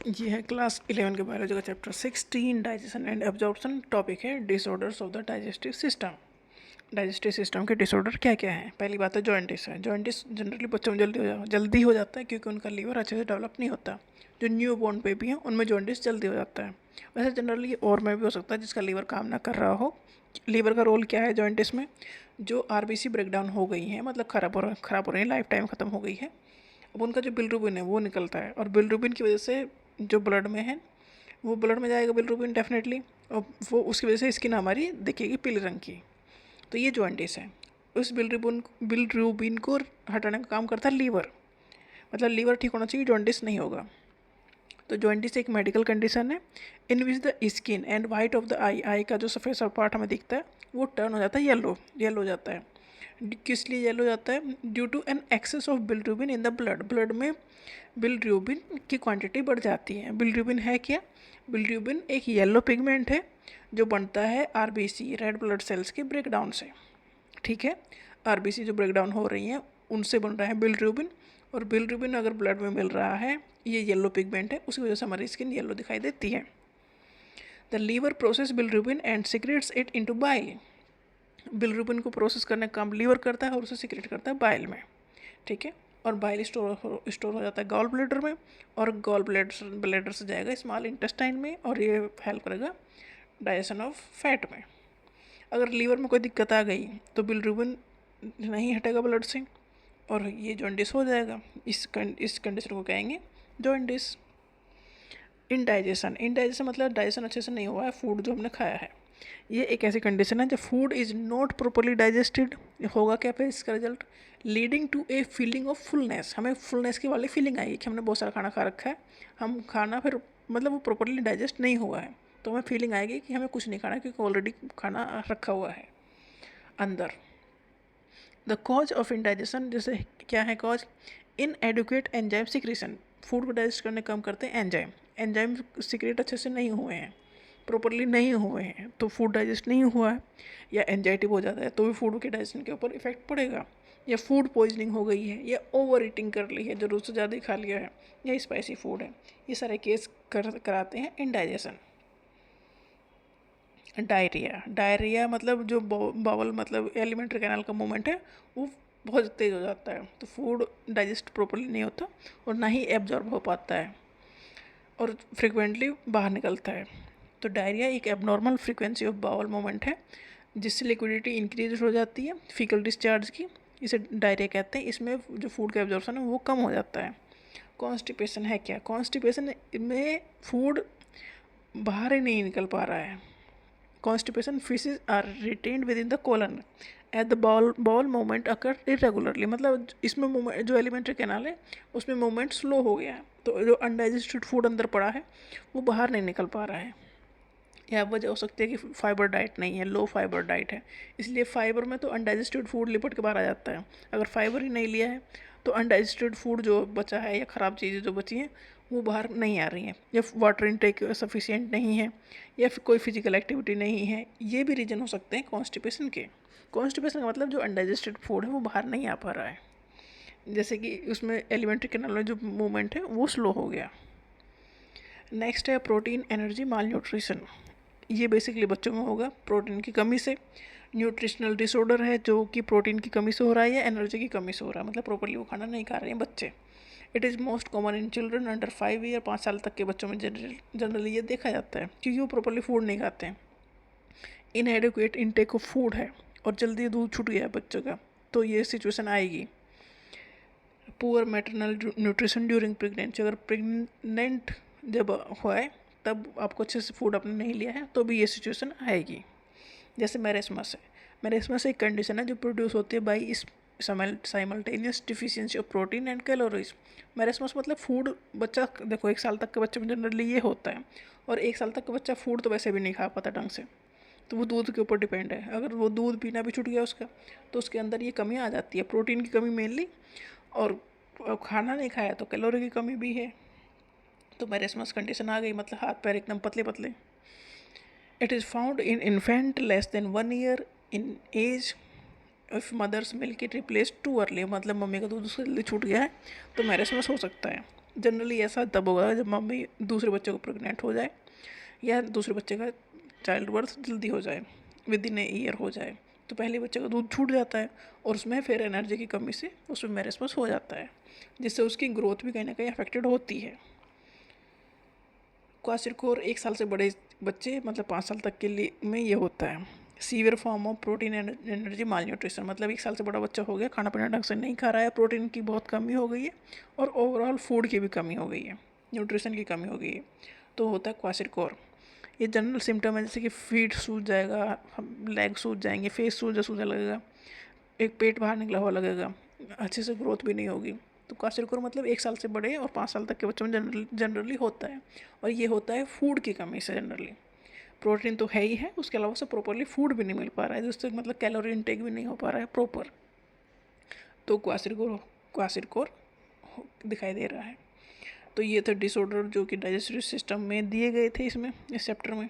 ये है क्लास 11 के बायोलॉजी का chapter 16 digestion and absorption. Topic है disorders of the digestive system. Digestive system के डिसऑर्डर क्या क्या हैं? पहली बात है जॉइंटिस है। जॉइंटिस जनरली बच्चों में जल्दी हो जाता है क्योंकि उनका लीवर अच्छे से डेवलप नहीं होता। जो न्यू बॉर्न बेबी हैं उनमें जॉइंटिस जल्दी हो जाता है। वैसे जनरली और में भी हो सकता है जिसका लीवर काम ना कर रहा हो। लीवर का रोल क्या है जॉइंटिस में? जो आरबीसी ब्रेकडाउन हो गई है, मतलब खराब हो रही है, लाइफ टाइम ख़त्म हो गई है, अब उनका जो बिलिरुबिन है वो निकलता है, और बिलिरुबिन की वजह से जो ब्लड में है वो ब्लड में जाएगा बिलिरुबिन डेफिनेटली, और वो उसकी वजह से स्किन हमारी दिखेगी पीले रंग की। तो ये जॉइंटिस है। उस बिलिरुबिन को हटाने का काम करता है लीवर। मतलब लीवर ठीक होना चाहिए, जॉइंटिस नहीं होगा। तो जॉइंटिस एक मेडिकल कंडीशन है in which the skin and white of the eye का जो सफ़ेद सा पार्ट हमें दिखता है वो टर्न हो जाता है येलो हो जाता है। किस लिए येलो जाता है? Due to an excess of bilirubin in the blood में बिलिरुबिन की क्वांटिटी बढ़ जाती है। बिलिरुबिन है क्या? बिलिरुबिन एक येलो पिगमेंट है जो बनता है आरबीसी, रेड ब्लड सेल्स के ब्रेकडाउन से। ठीक है, आरबीसी जो ब्रेकडाउन हो रही हैं उनसे बन रहा है बिलिरुबिन, और बिलिरुबिन अगर ब्लड में मिल रहा है, ये येलो पिगमेंट है, उसकी वजह से हमारी स्किन येलो दिखाई देती है। The liver process bilirubin and secretes it into bile. Bilirubin को प्रोसेस करने का काम लीवर करता है और उसे सिक्रेट करता है बाइल में। ठीक है, और बाइल स्टोर हो जाता है गॉल ब्लैडर में, और गॉल ब्लैडर से जाएगा स्मॉल इंटेस्टाइन में, और ये हेल्प करेगा डाइजेशन ऑफ फैट में। अगर लीवर में कोई दिक्कत आ गई तो बिलिरुबिन नहीं हटेगा ब्लड से, और ये जॉइंटिस हो जाएगा। इस कंडीशन को कहेंगे जॉइंटिस। इनडाइजेशन मतलब डाइजेशन अच्छे से नहीं हुआ है फूड जो हमने खाया है। ये एक ऐसी कंडीशन है जब food is not properly digested. होगा क्या फिर इसका result? Leading to a feeling of fullness. हमें फुलनेस की वाली फीलिंग आएगी कि हमने बहुत सारा खाना खा रखा है, हम खाना फिर मतलब वो प्रॉपरली डाइजेस्ट नहीं हुआ है, तो हमें फीलिंग आएगी कि हमें कुछ नहीं खाना क्योंकि ऑलरेडी खाना रखा हुआ है अंदर। द कॉज ऑफ इंडाइजेशन, जैसे क्या है कॉज? इन एडुकेट एंजाइम सिक्रेशन। फूड को डाइजेस्ट करने का काम करते हैं एंजाइम। एंजाइम सिक्रेट अच्छे से नहीं हुए हैं, प्रॉपरली नहीं हुए हैं, तो फूड डाइजेस्ट नहीं हुआ है, या एंजाइटी हो जाता है तो भी फूड के डाइजेशन के ऊपर इफेक्ट पड़ेगा, या फूड पॉइजनिंग हो गई है, या ओवर ईटिंग कर ली है, ज़रूरत से ज़्यादा ही खा लिया है, या स्पाइसी फूड है। ये सारे केस कराते हैं इंडाइजेशन। डायरिया मतलब जो बावल मतलब एलिमेंट्री कैनाल का मूवमेंट है वो बहुत तेज़ हो जाता है, तो फूड डाइजेस्ट प्रॉपरली नहीं होता और ना ही एब्जॉर्ब हो पाता है, और फ्रिक्वेंटली बाहर निकलता है। तो डायरिया एक abnormal frequency of bowel movement है जिससे लिक्विडिटी इंक्रीज हो जाती है फीकल डिस्चार्ज की, इसे डायरिया कहते हैं। इसमें जो फूड का एब्जॉर्प्शन है वो कम हो जाता है। कॉन्स्टिपेशन है क्या? कॉन्स्टिपेशन में फूड बाहर ही नहीं निकल पा रहा है। Constipation feces are retained within the colon at the bowel movement occur irregularly। मतलब इसमें मूवमेंट जो एलिमेंट्री कैनाल है उसमें मूवमेंट स्लो हो गया है, तो जो अनडाइजेस्टेड फूड अंदर पड़ा है वो बाहर नहीं निकल पा रहा है। यह वजह हो सकती है कि फाइबर डाइट नहीं है, लो फाइबर डाइट है, इसलिए फाइबर में तो अनडाइजेस्टेड फूड लिपट के बाहर आ जाता है। अगर फाइबर ही नहीं लिया है तो अनडाइजेस्टेड फूड जो बचा है या ख़राब चीज़ें जो बची हैं वो बाहर नहीं आ रही हैं, या वाटर इनटेक सफिशिएंट नहीं है, या फिर कोई फिजिकल एक्टिविटी नहीं है। ये भी रीज़न हो सकते हैं कॉन्स्टिपेशन के। कॉन्स्टिपेशन का मतलब जो अनडाइजेस्टेड फूड है वो बाहर नहीं आ पा रहा है, जैसे कि उसमें एलिमेंट्री कैनाल में जो मूवमेंट है वो स्लो हो गया। नेक्स्ट है प्रोटीन एनर्जी माल न्यूट्रिशन। ये बेसिकली बच्चों में होगा प्रोटीन की कमी से। न्यूट्रिशनल डिसऑर्डर है जो कि प्रोटीन की कमी से हो रहा है या एनर्जी की कमी से हो रहा है, मतलब प्रॉपरली वो खाना नहीं खा रहे हैं बच्चे। It is most common in children under 5 year. 5 साल तक के बच्चों में जनरली ये देखा जाता है क्योंकि वो प्रॉपरली फूड नहीं खाते हैं। इनएडिक्वेट इनटेक ऑफ फूड है और जल्दी दूध छूट गया है बच्चों का, तो ये सिचुएशन आएगी। Poor maternal nutrition during pregnancy. अगर प्रेगनेंट जब हुआ है तब आपको अच्छे से फूड आपने नहीं लिया है तो भी ये सिचुएशन आएगी। जैसे मैरेस्मस है। मैरेस्मस एक कंडीशन है जो प्रोड्यूस होती है बाई इस simultaneous deficiency of protein and calories. Marasmus मतलब फूड बच्चा, देखो 1 साल तक के बच्चे में जनरली ये होता है, और 1 साल तक का बच्चा फूड तो वैसे भी नहीं खा पाता ढंग से, तो वो दूध के ऊपर डिपेंड है। अगर वो दूध पीना भी छूट गया उसका तो उसके अंदर ये कमी आ जाती है, प्रोटीन की कमी मेनली, और खाना नहीं खाया तो कैलोरी की कमी भी है, तो मैरेस्मस कंडीशन आ गई, मतलब हाथ पैर एकदम पतले पतले। It is found in infant less than 1 year in age if mother's milk it replace too early. मतलब मम्मी का दूध उससे जल्दी छूट गया है तो मैरेस्मस हो सकता है। जनरली ऐसा तब होगा जब मम्मी दूसरे बच्चे को प्रेग्नेंट हो जाए या दूसरे बच्चे का चाइल्ड बर्थ जल्दी हो जाए, विद इन ए ईयर हो जाए, तो पहले बच्चे का दूध छूट जाता है और उसमें फिर एनर्जी की कमी से उसमें मेरिस्मस हो जाता है, जिससे उसकी ग्रोथ भी कहीं ना कहीं अफेक्टेड होती है। क्वासिरकोर 1 साल से बड़े बच्चे मतलब 5 साल तक के लिए में ये होता है। Severe form of protein energy mall nutrition, मतलब 1 साल से बड़ा बच्चा हो गया, खाना पीना ढंग से नहीं खा रहा है, प्रोटीन की बहुत कमी हो गई है और ओवरऑल फूड की भी कमी हो गई है, न्यूट्रिशन की कमी हो गई है, तो होता है क्वासिरकोर। ये जनरल सिम्टम है जैसे कि फीट सूज जाएगा, लेग सूज जाएंगे, फेस सूजा सूजा लगेगा, एक पेट बाहर निकला हुआ लगेगा, अच्छे से ग्रोथ भी नहीं होगी। तो क्वासिरकोर मतलब 1 साल से बड़े और 5 साल तक के बच्चों में जनरली होता है, और ये होता है फूड की कमी से जनरली। प्रोटीन तो है ही है, उसके अलावा उसे प्रॉपरली फूड भी नहीं मिल पा रहा है, जिससे मतलब कैलोरी इनटेक भी नहीं हो पा रहा है प्रॉपर, तो क्वासिरकोर क्वासिरकोर दिखाई दे रहा है। तो ये थे डिसऑर्डर जो कि डाइजेस्टिव सिस्टम में दिए गए थे इसमें, इस चैप्टर में।